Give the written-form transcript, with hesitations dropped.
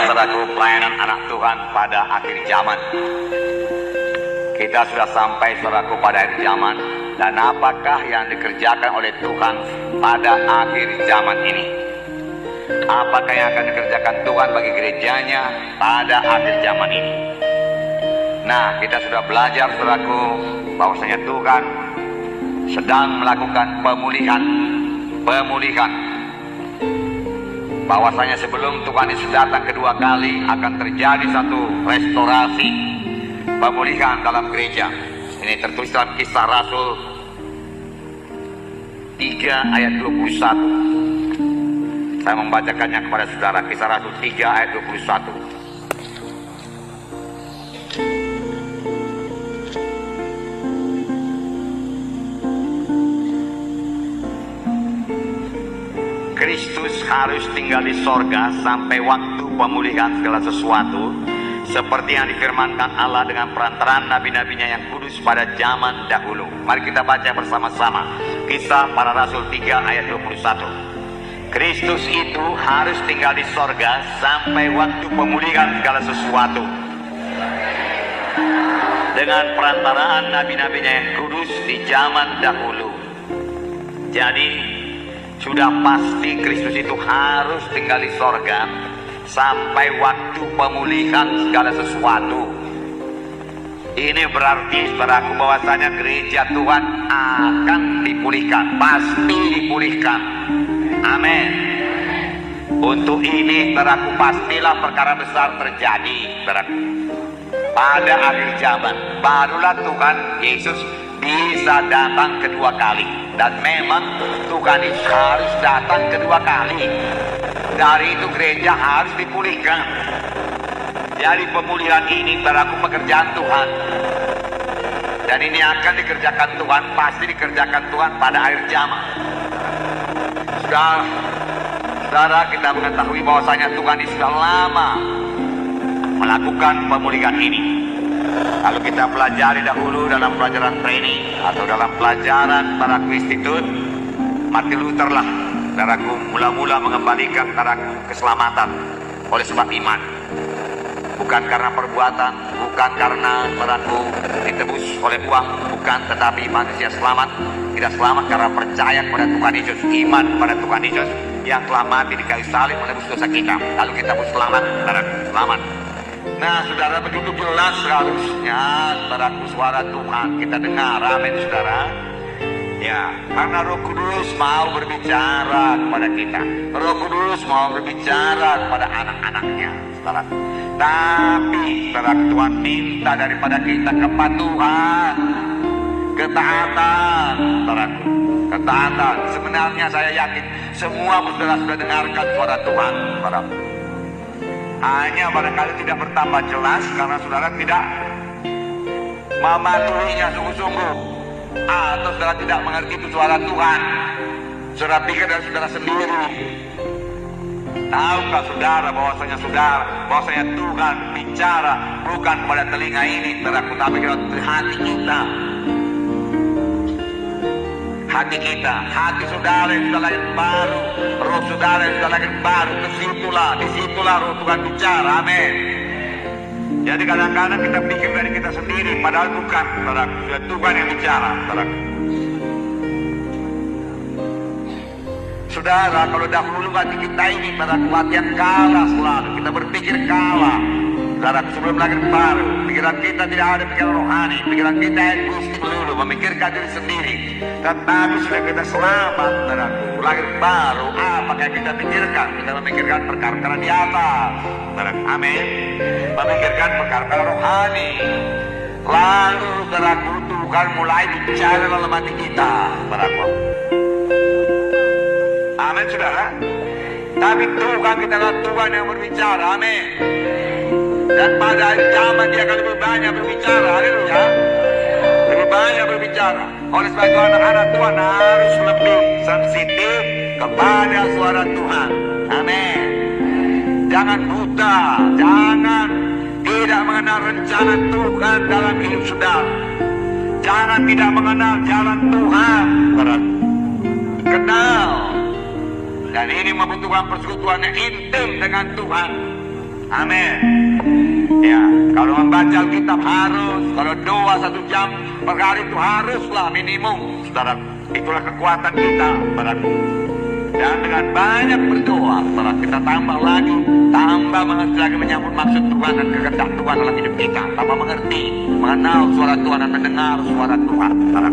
saudaraku, pelayanan anak Tuhan pada akhir zaman. Kita sudah sampai saudaraku pada akhir zaman. Dan apakah yang dikerjakan oleh Tuhan pada akhir zaman ini? Apakah yang akan dikerjakan Tuhan bagi gerejanya pada akhir zaman ini? Nah, kita sudah belajar saudaraku bahwasanya Tuhan sedang melakukan pemulihan. Bahwasanya sebelum Tuhan Yesus datang kedua kali akan terjadi satu restorasi, pemulihan dalam gereja. Ini tertulis dalam Kisah Rasul 3 ayat 21. Saya membacakannya kepada saudara. Kisah Rasul 3 ayat 21. Kristus harus tinggal di sorga sampai waktu pemulihan segala sesuatu, seperti yang difirmankan Allah dengan perantaraan nabi-nabinya yang kudus pada zaman dahulu. Mari kita baca bersama-sama Kisah Para Rasul 3 ayat 21. Kristus itu harus tinggal di sorga sampai waktu pemulihan segala sesuatu, dengan perantaraan nabi-nabinya yang kudus di zaman dahulu. Jadi sudah pasti Kristus itu harus tinggal di sorga sampai waktu pemulihan segala sesuatu. Ini berarti saudaraku bahwasanya gereja Tuhan akan dipulihkan, pasti dipulihkan. Amin. Untuk ini saudaraku, pastilah perkara besar terjadi saudaraku. Pada akhir zaman barulah Tuhan Yesus bisa datang kedua kali. Dan memang Tuhan Yesus harus datang kedua kali. Dari itu gereja harus dipulihkan. Jadi pemulihan ini saudaraku pekerjaan Tuhan. Dan ini akan dikerjakan Tuhan, pasti dikerjakan Tuhan pada akhir zaman. Saudara, kita mengetahui bahwasanya Tuhan Yesus sudah lama melakukan pemulihan ini. Kalau kita pelajari dahulu dalam pelajaran training atau dalam pelajaran saudaraku institut, Martin Luther lah saudaraku mula-mula mengembalikan saudaraku keselamatan oleh sebab iman. Bukan karena perbuatan, bukan karena saudaraku ditebus oleh uang, bukan, tetapi manusia tidak selamat karena percaya kepada Tuhan Yesus, iman pada Tuhan Yesus yang telah mati di kayu salib menebus dosa kita. Lalu kita pun selamat, saudaraku, selamat. Nah, saudara, begitu jelas harusnya saudaraku suara Tuhan kita dengar. Amin, saudara. Ya, karena Roh Kudus mau berbicara kepada kita. Roh Kudus mau berbicara kepada anak-anaknya, saudara. Tapi saudara, Tuhan minta daripada kita kepatuhan, ketaatan, saudaraku, ketaatan. Sebenarnya saya yakin semua saudara sudah dengarkan suara Tuhan, saudara. Hanya barangkali tidak bertambah jelas karena saudara tidak mematuhinya sungguh-sungguh, atau saudara tidak mengerti itu suara Tuhan. Saudara pikir dari saudara sendiri. Tahukah saudara bahwasanya Tuhan bicara bukan kepada telinga ini, saudaraku, tapi kepada hati kita. Hati saudara yang sudah lahir baru, roh saudara yang sudah lahir baru, disitulah roh Tuhan bicara. Amin. Jadi kadang-kadang kita pikir dari kita sendiri, padahal bukan, saudara. Sudah Tuhan yang bicara, saudara. Saudara, kalau dahulu hati kita ini, saudara, hati yang kalah selalu, kita berpikir kalah. Saudara, sebelum lahir baru, pikiran kita tidak ada pikiran rohani, pikiran kita egoistik dulu, memikirkan diri sendiri. Tetapi sudah kita selamat, saudara, lahir baru, apa yang kita pikirkan? Kita memikirkan perkara-perkara di atas, saudara. Amin. Memikirkan perkara-perkara rohani. Lalu, saudara, Tuhan mulai bicara dalam hati kita, saudara. Amin, saudara. Tapi Tuhan kita adalah Tuhan yang berbicara. Amin. Dan pada zaman dia akan lebih banyak berbicara. Haleluya. Lebih banyak berbicara. Oleh sebab itu anak-anak Tuhan harus lebih sensitif kepada suara Tuhan. Amin. Jangan buta, jangan tidak mengenal rencana Tuhan dalam hidup saudara. Jangan tidak mengenal jalan Tuhan. Kenal. Dan ini membutuhkan persekutuan yang intim dengan Tuhan. Amin. Ya, kalau membaca Alkitab harus, kalau doa 1 jam per hari itu haruslah minimum, saudara. Itulah kekuatan kita, saudaraku. Dan dengan banyak berdoa, saudara, kita tambah lagi, tambah mengerti lagi menyambut maksud Tuhan dan kehendak Tuhan dalam hidup kita. Tambah mengerti, mengenal suara Tuhan dan mendengar suara Tuhan, saudara.